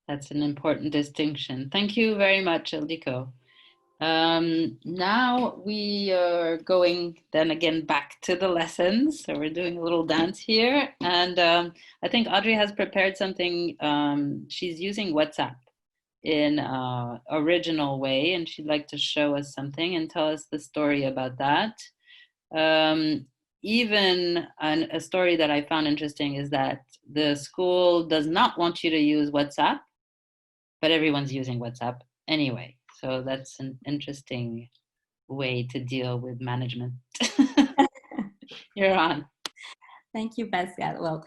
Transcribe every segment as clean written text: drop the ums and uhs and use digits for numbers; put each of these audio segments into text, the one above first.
That's an important distinction. Thank you very much, Ildiko. Now we are going then again back to the lessons. So we're doing a little dance here. And I think Audrey has prepared something. She's using WhatsApp in an original way, and she'd like to show us something and tell us the story about that. Even a story that I found interesting is that the school does not want you to use WhatsApp, but everyone's using WhatsApp anyway. So that's an interesting way to deal with management. You're on. Thank you, Pascale. Well,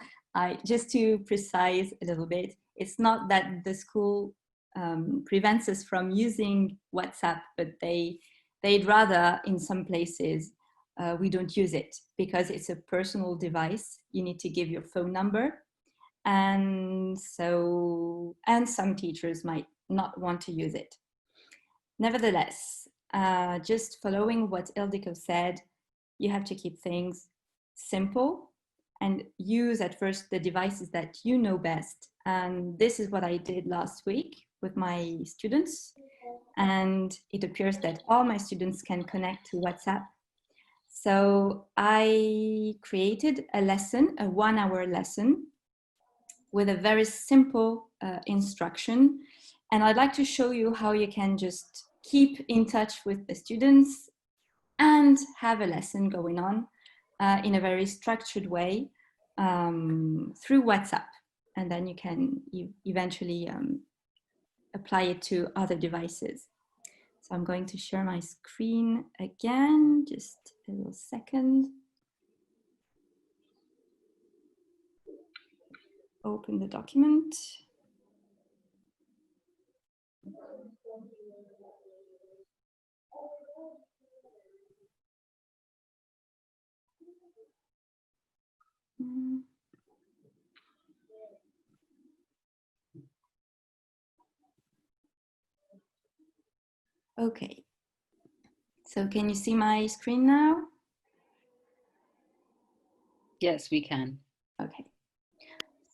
just to precise a little bit, it's not that the school prevents us from using WhatsApp, but they'd rather, in some places, we don't use it because it's a personal device. You need to give your phone number. And some teachers might not want to use it. Nevertheless, just following what Ildiko said, you have to keep things simple and use at first the devices that you know best. And this is what I did last week with my students. And it appears that all my students can connect to WhatsApp. So I created a lesson, a 1-hour lesson with a very simple instruction. And I'd like to show you how you can just keep in touch with the students and have a lesson going on in a very structured way through WhatsApp. And then you can eventually apply it to other devices. So I'm going to share my screen again, just a little second. Open the document. Okay, so can you see my screen now? Yes, we can. Okay,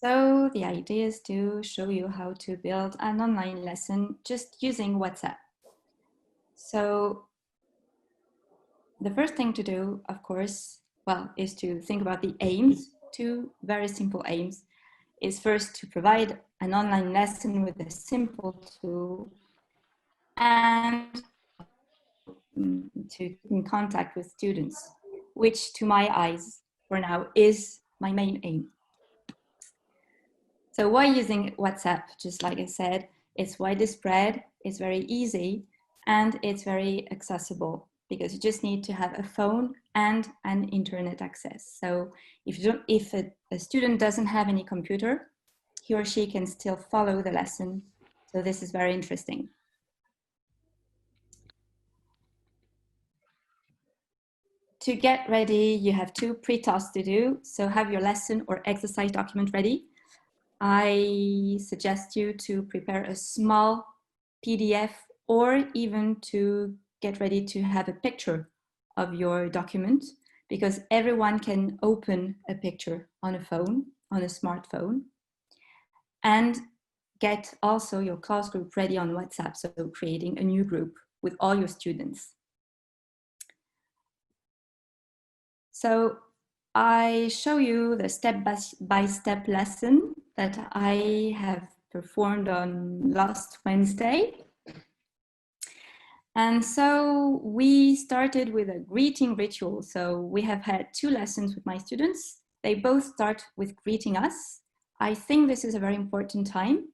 so the idea is to show you how to build an online lesson just using WhatsApp. So the first thing to do, of course, well, is to think about the aims. 2 very simple aims is first to provide an online lesson with a simple tool and to keep in contact with students, which to my eyes for now is my main aim. So why using WhatsApp? Just like I said, it's widely spread, it's very easy, and it's very accessible because you just need to have a phone and an internet access. So if a student doesn't have any computer, he or she can still follow the lesson. So this is very interesting. To get ready, you have 2 pre-tasks to do. So have your lesson or exercise document ready. I suggest you to prepare a small PDF or even to get ready to have a picture of your document because everyone can open a picture on a phone, on a smartphone, and get also your class group ready on WhatsApp. So creating a new group with all your students. So I show you the step-by-step lesson that I have performed on last Wednesday. And so we started with a greeting ritual. So we have had 2 lessons with my students. They both start with greeting us. I think this is a very important time.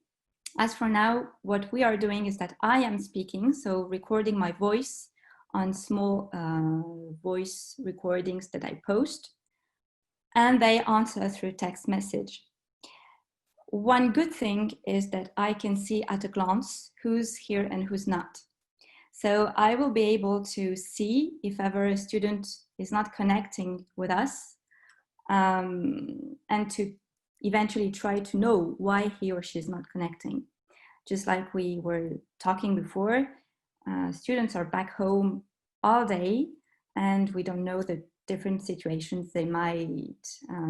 As for now, what we are doing is that I am speaking, so recording my voice on small voice recordings that I post, and they answer through text message. One good thing is that I can see at a glance who's here and who's not. So I will be able to see if ever a student is not connecting with us and to eventually try to know why he or she is not connecting. Just like we were talking before, students are back home all day and we don't know the different situations they might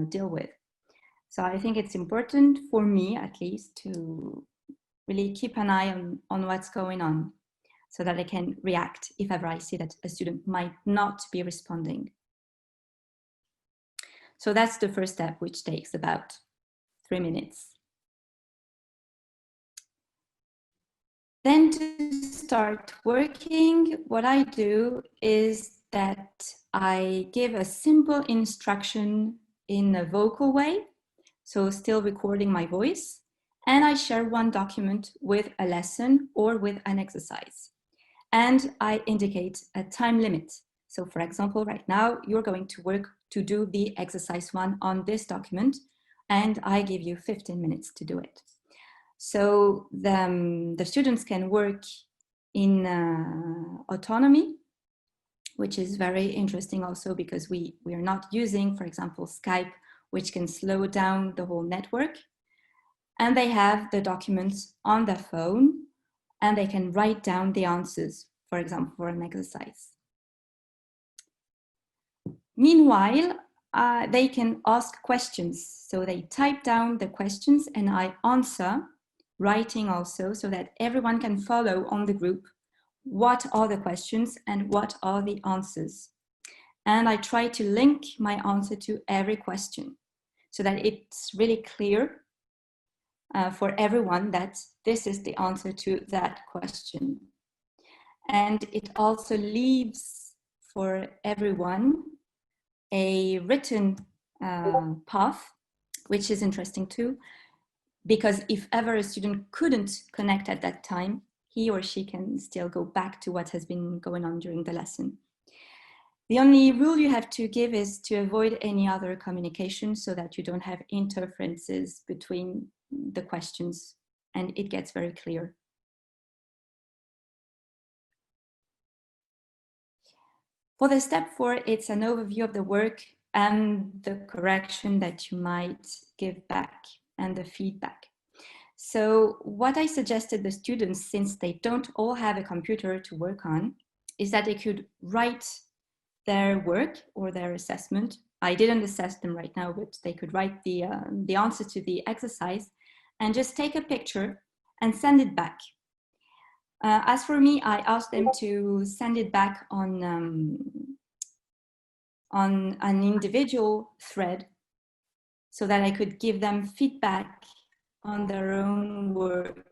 deal with. So I think it's important for me, at least, to really keep an eye on what's going on so that I can react if ever I see that a student might not be responding. So that's the first step, which takes about 3 minutes. Then to start working, what I do is that I give a simple instruction in a vocal way, so still recording my voice, and I share one document with a lesson or with an exercise. And I indicate a time limit. So for example, right now, you're going to work to do the exercise 1 on this document, and I give you 15 minutes to do it. So the students can work in autonomy, which is very interesting also because we are not using, for example, Skype, which can slow down the whole network. And they have the documents on their phone and they can write down the answers, for example, for an exercise. Meanwhile, they can ask questions. So they type down the questions and I answer, writing also, so that everyone can follow on the group what are the questions and what are the answers. And I try to link my answer to every question so that it's really clear for everyone that this is the answer to that question. And it also leaves for everyone a written path, which is interesting too, because if ever a student couldn't connect at that time, he or she can still go back to what has been going on during the lesson. The only rule you have to give is to avoid any other communication so that you don't have interferences between the questions and it gets very clear. For the step 4, it's an overview of the work and the correction that you might give back and the feedback. So what I suggested the students, since they don't all have a computer to work on, is that they could write their work or their assessment. I didn't assess them right now, but they could write the answer to the exercise and just take a picture and send it back. As for me, I asked them to send it back on an individual thread so that I could give them feedback on their own work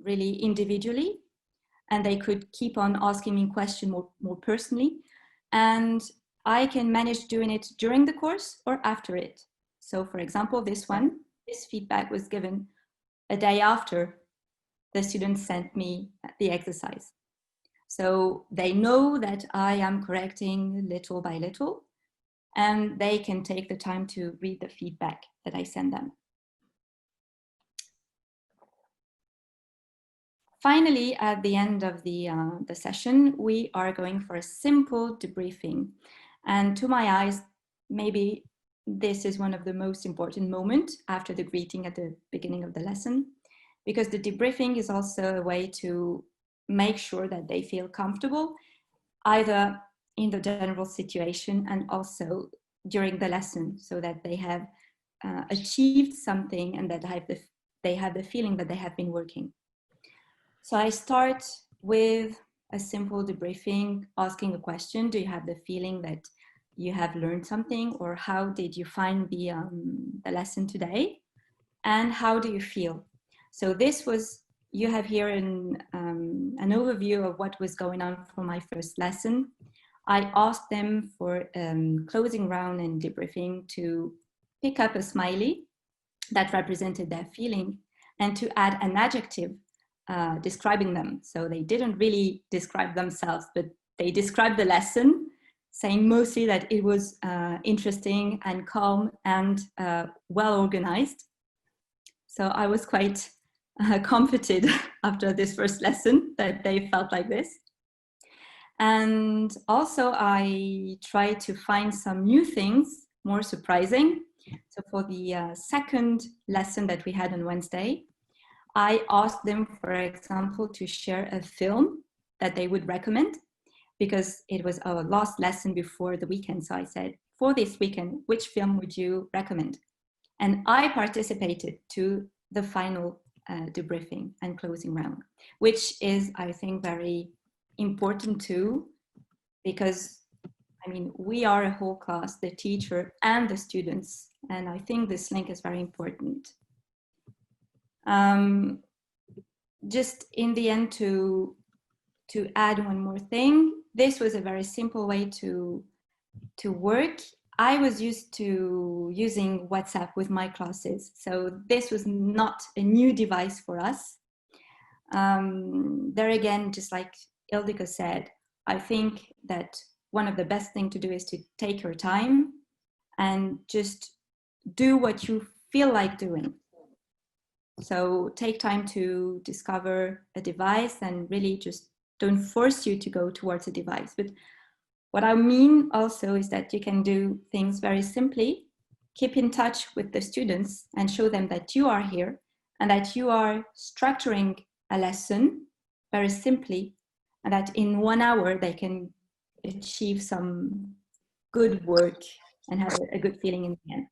really individually. And they could keep on asking me questions more personally. And I can manage doing it during the course or after it. So for example, this feedback was given a day after the students sent me the exercise. So they know that I am correcting little by little, and they can take the time to read the feedback that I send them. Finally, at the end of the session, we are going for a simple debriefing. And to my eyes, maybe this is one of the most important moments after the greeting at the beginning of the lesson, because the debriefing is also a way to make sure that they feel comfortable, either in the general situation and also during the lesson, so that they have achieved something and that they have the feeling that they have been working. So I start with a simple debriefing, asking a question. Do you have the feeling that you have learned something, or how did you find the lesson today? And how do you feel? So this was, you have here an overview of what was going on for my first lesson. I asked them for closing round and debriefing to pick up a smiley that represented their feeling and to add an adjective describing them. So they didn't really describe themselves, but they described the lesson, saying mostly that it was interesting and calm and well organized. So I was quite comforted after this first lesson that they felt like this. And also I tried to find some new things, more surprising. So for the second lesson that we had on Wednesday, I asked them, for example, to share a film that they would recommend, because it was our last lesson before the weekend. So I said, for this weekend, which film would you recommend? And I participated to the final debriefing and closing round, which is, I think, very important too, because I mean, we are a whole class, the teacher and the students, and I think this link is very important. Just in the end, to add one more thing, this was a very simple way to work. I was used to using WhatsApp with my classes, so this was not a new device for us. There again, just like Ildiko said, I think that one of the best things to do is to take your time and just do what you feel like doing. So take time to discover a device, and really just don't force you to go towards a device. But what I mean also is that you can do things very simply, keep in touch with the students and show them that you are here and that you are structuring a lesson very simply, and that in 1 hour they can achieve some good work and have a good feeling in the end.